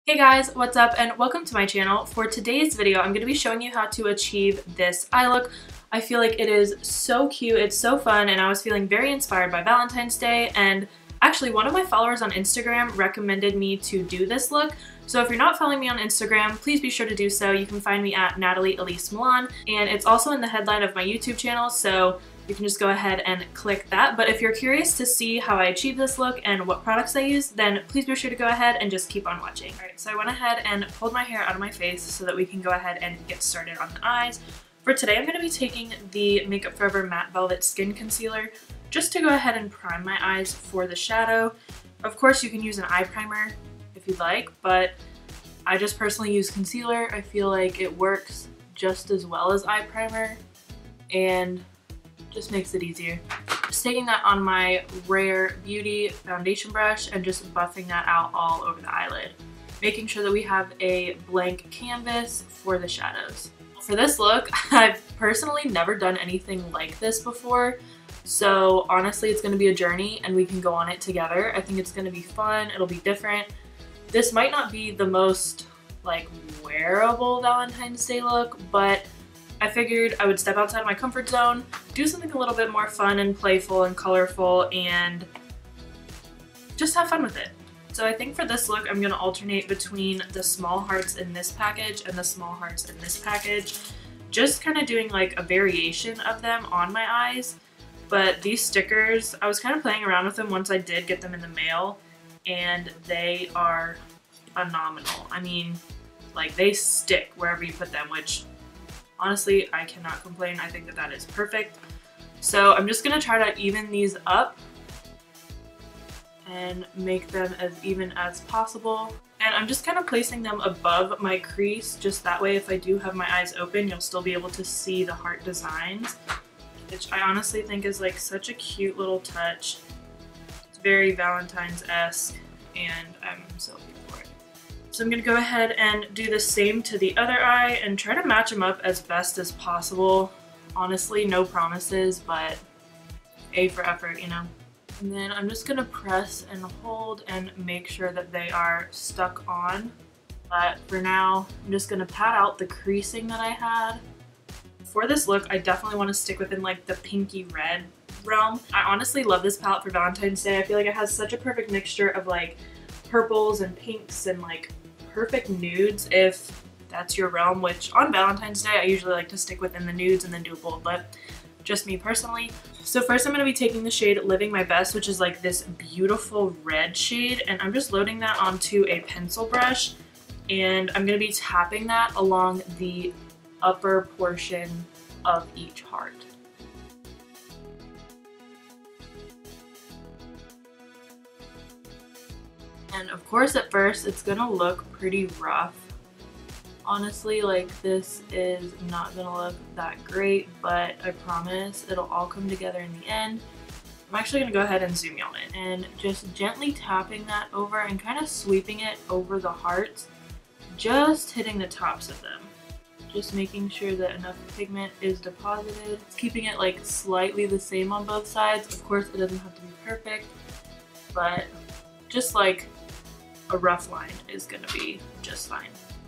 Hey guys, what's up and welcome to my channel. For today's video, I'm going to be showing you how to achieve this eye look. I feel like it is so cute, it's so fun, and I was feeling very inspired by Valentine's Day, and actually one of my followers on Instagram recommended me to do this look. So if you're not following me on Instagram, please be sure to do so. You can find me at Natalie Elise Milan, and it's also in the headline of my YouTube channel, so you can just go ahead and click that. But if you're curious to see how I achieve this look and what products I use, then please be sure to go ahead and just keep on watching. Alright, so I went ahead and pulled my hair out of my face so that we can go ahead and get started on the eyes. For today, I'm going to be taking the Makeup Forever Matte Velvet Skin Concealer just to go ahead and prime my eyes for the shadow. Of course, you can use an eye primer if you'd like, but I just personally use concealer. I feel like it works just as well as eye primer and just makes it easier. Just taking that on my Rare Beauty foundation brush and just buffing that out all over the eyelid, making sure that we have a blank canvas for the shadows. For this look, I've personally never done anything like this before, so honestly it's going to be a journey and we can go on it together. I think it's going to be fun, it'll be different. This might not be the most like wearable Valentine's Day look, but I figured I would step outside my comfort zone, do something a little bit more fun and playful and colorful, and just have fun with it. So I think for this look, I'm going to alternate between the small hearts in this package and the small hearts in this package. Just kind of doing like a variation of them on my eyes. But these stickers, I was kind of playing around with them once I did get them in the mail, and they are phenomenal. I mean, like they stick wherever you put them, which honestly, I cannot complain. I think that that is perfect. So I'm just going to try to even these up and make them as even as possible. And I'm just kind of placing them above my crease, just that way if I do have my eyes open, you'll still be able to see the heart designs, which I honestly think is like such a cute little touch. It's very Valentine's-esque, and I'm so here for it. So I'm going to go ahead and do the same to the other eye and try to match them up as best as possible. Honestly, no promises, but A for effort, you know. And then I'm just going to press and hold and make sure that they are stuck on. But for now, I'm just going to pat out the creasing that I had. For this look, I definitely want to stick within like the pinky red realm. I honestly love this palette for Valentine's Day. I feel like it has such a perfect mixture of like purples and pinks and like perfect nudes if that's your realm, which on Valentine's Day I usually like to stick within the nudes and then do a bold lip, just me personally. So first I'm going to be taking the shade Living My Best, which is like this beautiful red shade, and I'm just loading that onto a pencil brush, and I'm going to be tapping that along the upper portion of each heart. And of course at first it's gonna look pretty rough. Honestly, like this is not gonna look that great, but I promise it'll all come together in the end. I'm actually gonna go ahead and zoom in on it and just gently tapping that over and kind of sweeping it over the hearts, just hitting the tops of them. Just making sure that enough pigment is deposited. It's keeping it like slightly the same on both sides. Of course it doesn't have to be perfect, but just like a rough line is gonna be just fine.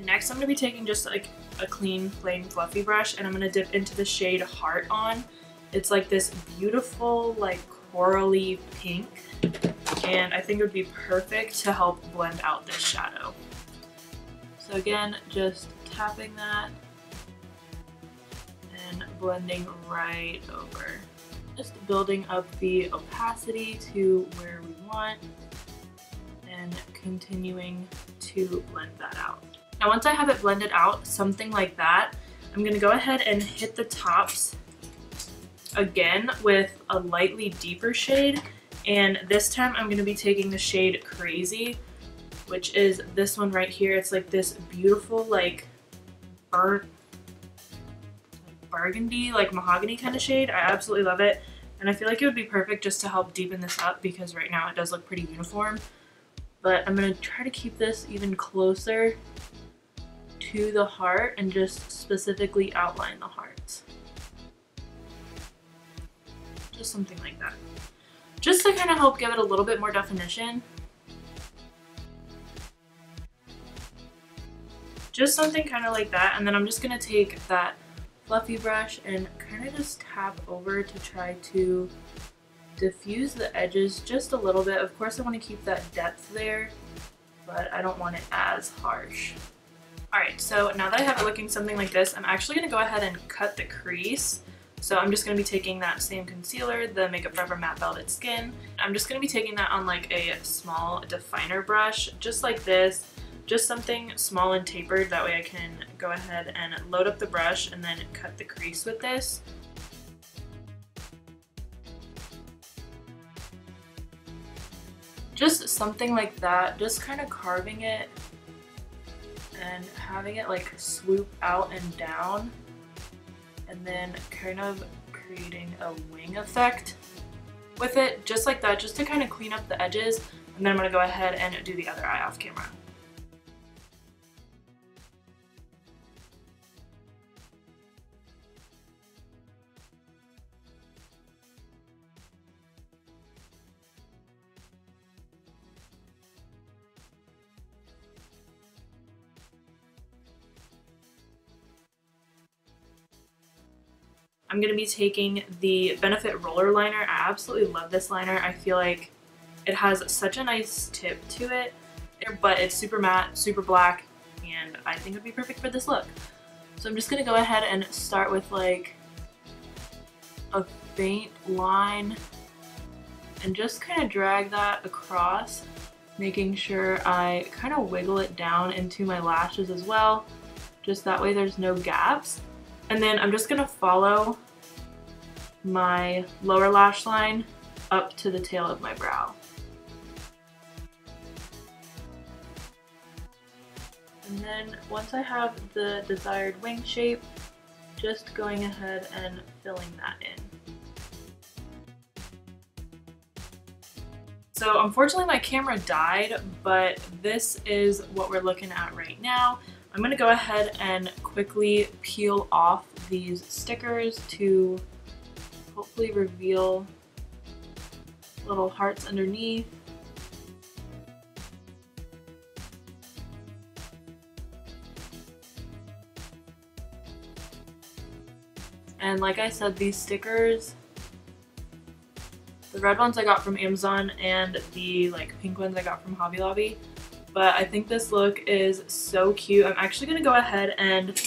Next I'm gonna be taking just like a clean, plain, fluffy brush, and I'm gonna dip into the shade Heart On. It's like this beautiful, like corally pink, and I think it would be perfect to help blend out this shadow. So again, just tapping that and blending right over. Just building up the opacity to where we want, and continuing to blend that out. Now once I have it blended out, something like that, I'm going to go ahead and hit the tops again with a lightly deeper shade, and this time I'm going to be taking the shade Crazy, which is this one right here. It's like this beautiful like burnt burgundy, like mahogany kind of shade. I absolutely love it, and I feel like it would be perfect just to help deepen this up because right now it does look pretty uniform. But I'm going to try to keep this even closer to the heart and just specifically outline the hearts. Just something like that. Just to kind of help give it a little bit more definition. Just something kind of like that. And then I'm just gonna take that fluffy brush and kind of just tap over to try to diffuse the edges just a little bit. Of course I want to keep that depth there, but I don't want it as harsh. Alright, so now that I have it looking something like this, I'm actually going to go ahead and cut the crease. So I'm just going to be taking that same concealer, the Makeup Forever Matte Velvet Skin. I'm just going to be taking that on like a small definer brush, just like this. Just something small and tapered, that way I can go ahead and load up the brush and then cut the crease with this. Just something like that, just kind of carving it and having it like swoop out and down, and then kind of creating a wing effect with it, just like that, just to kind of clean up the edges. And then I'm going to go ahead and do the other eye off camera. I'm going to be taking the Benefit Roller Liner. I absolutely love this liner. I feel like it has such a nice tip to it, but it's super matte, super black, and I think it would be perfect for this look. So I'm just going to go ahead and start with like a faint line and just kind of drag that across, making sure I kind of wiggle it down into my lashes as well, just that way there's no gaps. And then I'm just going to follow my lower lash line up to the tail of my brow. And then once I have the desired wing shape, just going ahead and filling that in. So unfortunately my camera died, but this is what we're looking at right now. I'm going to go ahead and quickly peel off these stickers to hopefully reveal little hearts underneath. And like I said, these stickers, the red ones I got from Amazon and the like pink ones I got from Hobby Lobby. But I think this look is so cute. I'm actually going to go ahead and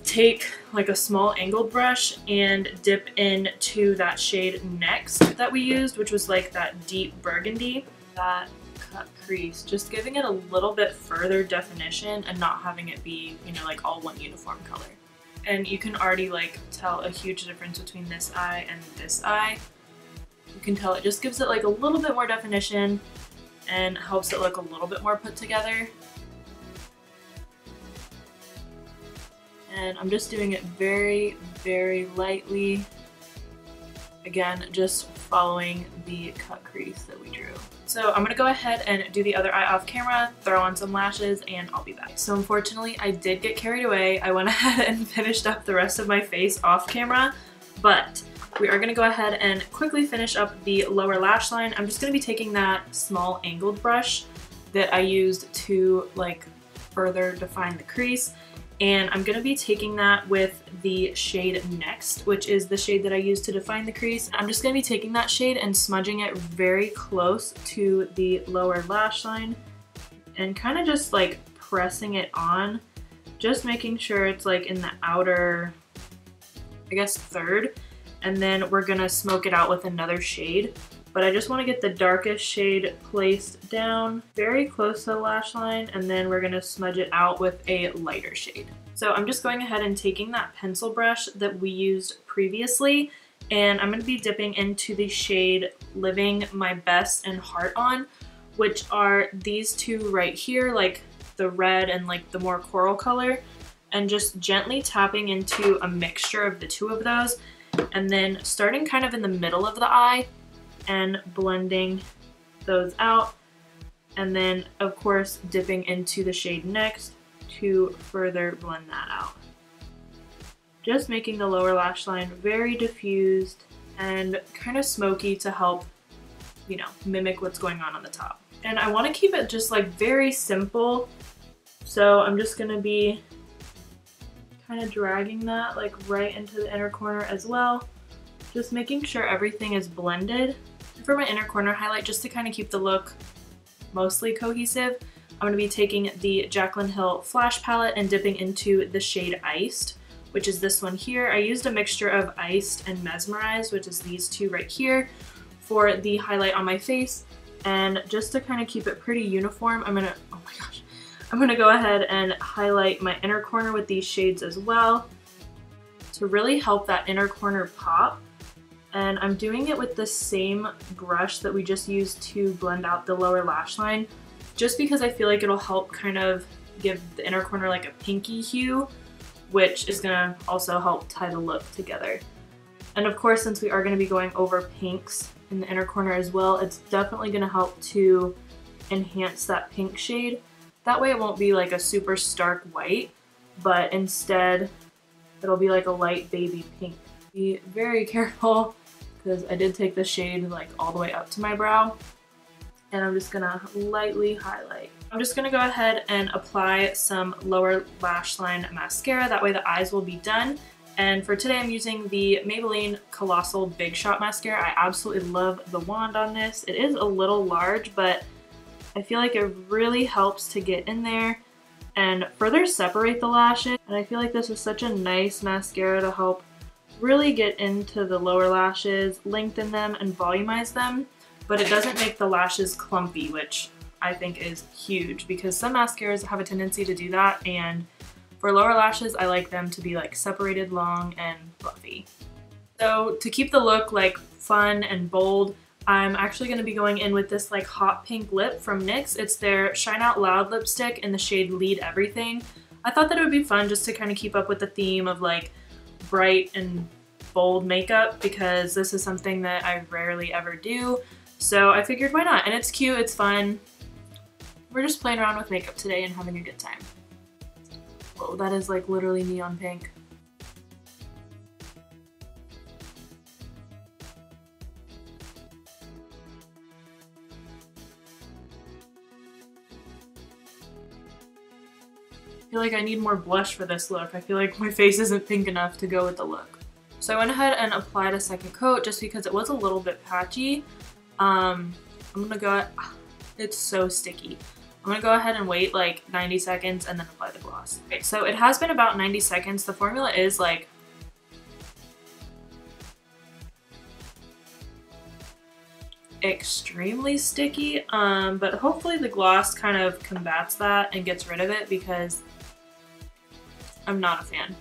take like a small angled brush and dip into that shade Next that we used, which was like that deep burgundy. That cut crease, just giving it a little bit further definition and not having it be, you know, like all one uniform color. And you can already like tell a huge difference between this eye and this eye. You can tell it just gives it like a little bit more definition and helps it look a little bit more put together. And I'm just doing it very, very lightly. Again, just following the cut crease that we drew. So I'm gonna go ahead and do the other eye off camera, throw on some lashes, and I'll be back. So unfortunately, I did get carried away. I went ahead and finished up the rest of my face off camera, but we are going to go ahead and quickly finish up the lower lash line. I'm just going to be taking that small angled brush that I used to like further define the crease, and I'm going to be taking that with the shade Next, which is the shade that I used to define the crease. I'm just going to be taking that shade and smudging it very close to the lower lash line and kind of just like pressing it on, just making sure it's like in the outer, I guess, third. And then we're gonna smoke it out with another shade. But I just wanna get the darkest shade placed down very close to the lash line, and then we're gonna smudge it out with a lighter shade. So I'm just going ahead and taking that pencil brush that we used previously, and I'm gonna be dipping into the shade Living My Best and Heart On, which are these two right here, like the red and like the more coral color, and just gently tapping into a mixture of the two of those. And then starting kind of in the middle of the eye and blending those out, and then of course dipping into the shade Next to further blend that out. Just making the lower lash line very diffused and kind of smoky to help, you know, mimic what's going on the top. And I want to keep it just like very simple So I'm just gonna be kind of dragging that like right into the inner corner as well. Just making sure everything is blended. For my inner corner highlight, just to kind of keep the look mostly cohesive, I'm going to be taking the Jaclyn Hill Flash palette and dipping into the shade Iced, which is this one here. I used a mixture of Iced and Mesmerized, which is these two right here, for the highlight on my face. And just to kind of keep it pretty uniform, I'm going to go ahead and highlight my inner corner with these shades as well to really help that inner corner pop. And I'm doing it with the same brush that we just used to blend out the lower lash line, just because I feel like it'll help kind of give the inner corner like a pinky hue, which is gonna also help tie the look together. And of course, since we are gonna be going over pinks in the inner corner as well, it's definitely gonna help to enhance that pink shade. That way it won't be like a super stark white, but instead it'll be like a light baby pink. Be very careful, because I did take the shade like all the way up to my brow, and I'm just gonna lightly highlight. I'm just gonna go ahead and apply some lower lash line mascara, that way the eyes will be done. And for today I'm using the Maybelline Colossal Big Shot Mascara. I absolutely love the wand on this. It is a little large, but I feel like it really helps to get in there and further separate the lashes. And I feel like this is such a nice mascara to help really get into the lower lashes, lengthen them, and volumize them, but it doesn't make the lashes clumpy, which I think is huge, because some mascaras have a tendency to do that, and for lower lashes I like them to be like separated, long, and fluffy. So to keep the look like fun and bold, I'm actually going to be going in with this like hot pink lip from NYX. It's their Shine Out Loud lipstick in the shade Lead Everything. I thought that it would be fun just to kind of keep up with the theme of like bright and bold makeup, because this is something that I rarely ever do. So I figured why not? And it's cute, it's fun. We're just playing around with makeup today and having a good time. Whoa, that is like literally neon pink. I feel like I need more blush for this look. I feel like my face isn't pink enough to go with the look. So I went ahead and applied a second coat just because it was a little bit patchy. I'm gonna go, it's so sticky. I'm gonna go ahead and wait like 90 seconds and then apply the gloss. Okay, so it has been about 90 seconds. The formula is like extremely sticky, but hopefully the gloss kind of combats that and gets rid of it, because I'm not a fan.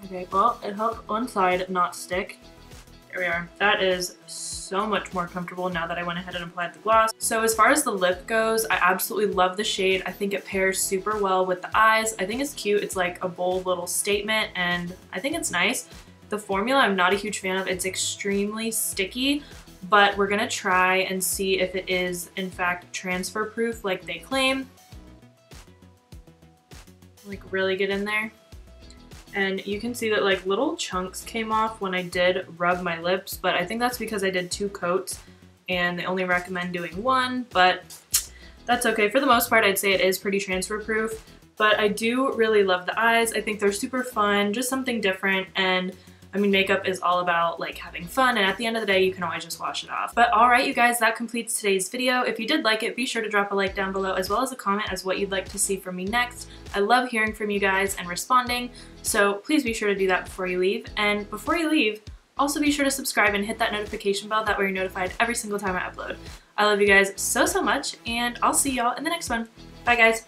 Okay, well, it helped one side not stick. There we are. That is so much more comfortable now that I went ahead and applied the gloss. So as far as the lip goes, I absolutely love the shade. I think it pairs super well with the eyes. I think it's cute. It's like a bold little statement, and I think it's nice. The formula I'm not a huge fan of. It's extremely sticky, but we're gonna try and see if it is in fact transfer proof like they claim. Like really get in there. And you can see that like little chunks came off when I did rub my lips, but I think that's because I did 2 coats and they only recommend doing 1, but that's okay. For the most part, I'd say it is pretty transfer proof, but I do really love the eyes. I think they're super fun, just something different. And I mean, makeup is all about like having fun, and at the end of the day, you can always just wash it off. But all right, you guys, that completes today's video. If you did like it, be sure to drop a like down below, as well as a comment as what you'd like to see from me next. I love hearing from you guys and responding, so please be sure to do that before you leave. And before you leave, also be sure to subscribe and hit that notification bell. That way you're notified every single time I upload. I love you guys so, so much, and I'll see y'all in the next one. Bye, guys.